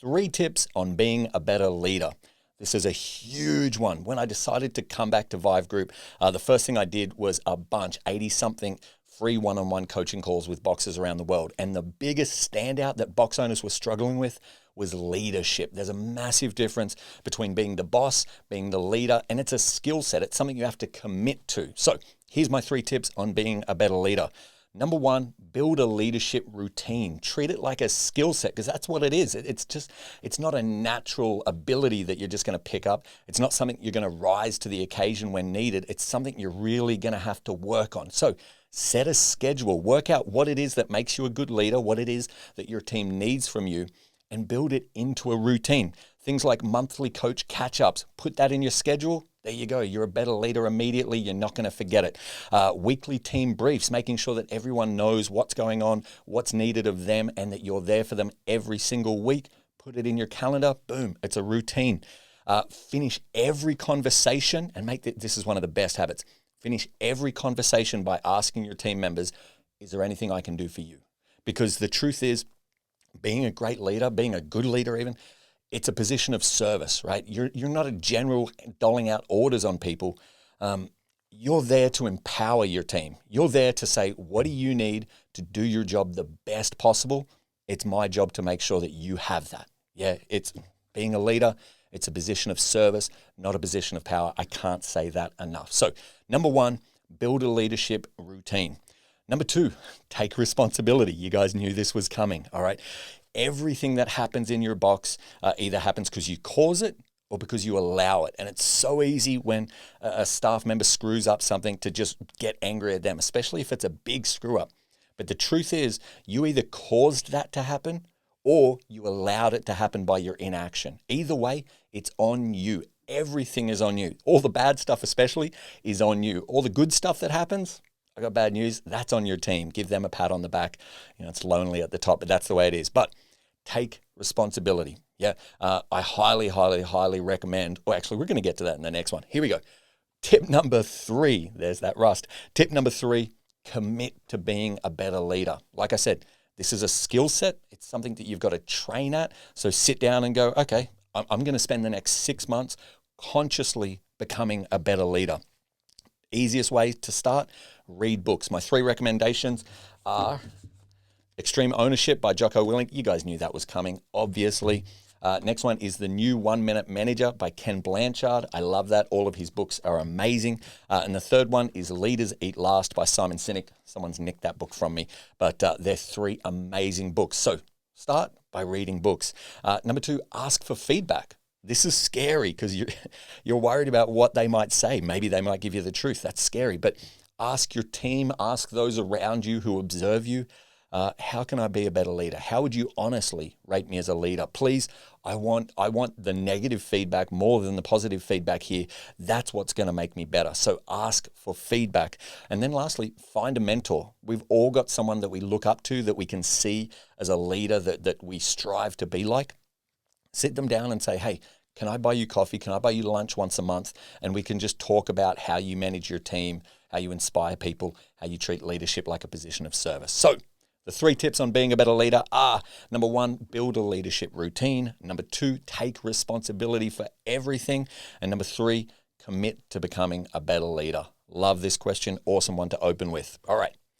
3 tips on being a better leader. This is a huge one. When I decided to come back to Vive Group, the first thing I did was a bunch, 80-something free one-on-one coaching calls with boxers around the world. And the biggest standout that box owners were struggling with was leadership. There's a massive difference between being the boss, being the leader, and it's a skill set. It's something you have to commit to. So here's my 3 tips on being a better leader. Number 1, build a leadership routine. Treat it like a skill set, because that's what it is. It's not a natural ability that you're just going to pick up. It's not something you're going to rise to the occasion when needed. It's something you're really going to have to work on. So set a schedule, work out what it is that makes you a good leader, what it is that your team needs from you, and build it into a routine. Things like monthly coach catch-ups, put that in your schedule. There you go. You're a better leader immediately. You're not going to forget it. Weekly team briefs, making sure that everyone knows what's going on, what's needed of them, and that you're there for them every single week. Put it in your calendar. Boom. It's a routine. Finish every conversation and this is one of the best habits. Finish every conversation by asking your team members, is there anything I can do for you? Because the truth is, being a great leader, being a good leader even, it's a position of service, right? You're not a general doling out orders on people. You're there to empower your team. You're there to say, what do you need to do your job the best possible? It's my job to make sure that you have that. Yeah, it's being a leader. It's a position of service, not a position of power. I can't say that enough. So number 1, build a leadership routine. Number 2, take responsibility. You guys knew this was coming, all right? Everything that happens in your box either happens because you cause it or because you allow it. And it's so easy when a staff member screws up something to just get angry at them, especially if it's a big screw up. But the truth is, you either caused that to happen or you allowed it to happen by your inaction. Either way, it's on you. Everything is on you. All the bad stuff especially is on you. All the good stuff that happens, I got bad news, that's on your team. Give them a pat on the back. You know, it's lonely at the top, but that's the way it is. But take responsibility. Yeah, I highly, highly, highly recommend, or actually we're going to get to that in the next one. Here we go. Tip number 3, there's that rust. Tip number 3, commit to being a better leader. Like I said, this is a skill set. It's something that you've got to train at. So sit down and go, okay, I'm going to spend the next 6 months consciously becoming a better leader. Easiest way to start, read books. My 3 recommendations are Extreme Ownership by Jocko Willink. You guys knew that was coming, obviously. Next one is The New 1 Minute Manager by Ken Blanchard. I love that. All of his books are amazing. And the third one is Leaders Eat Last by Simon Sinek. Someone's nicked that book from me, but they're 3 amazing books. So start by reading books. Number 2, ask for feedback. This is scary because you're worried about what they might say. Maybe they might give you the truth. That's scary. But ask your team, ask those around you who observe you, how can I be a better leader? How would you honestly rate me as a leader? Please, I want the negative feedback more than the positive feedback here. That's what's going to make me better. So ask for feedback. And then lastly, find a mentor. We've all got someone that we look up to, that we can see as a leader that we strive to be like. Sit them down and say, hey, can I buy you coffee? Can I buy you lunch once a month? And we can just talk about how you manage your team, how you inspire people, how you treat leadership like a position of service. So the 3 tips on being a better leader are, number 1, build a leadership routine. Number 2, take responsibility for everything. And number 3, commit to becoming a better leader. Love this question. Awesome one to open with. All right.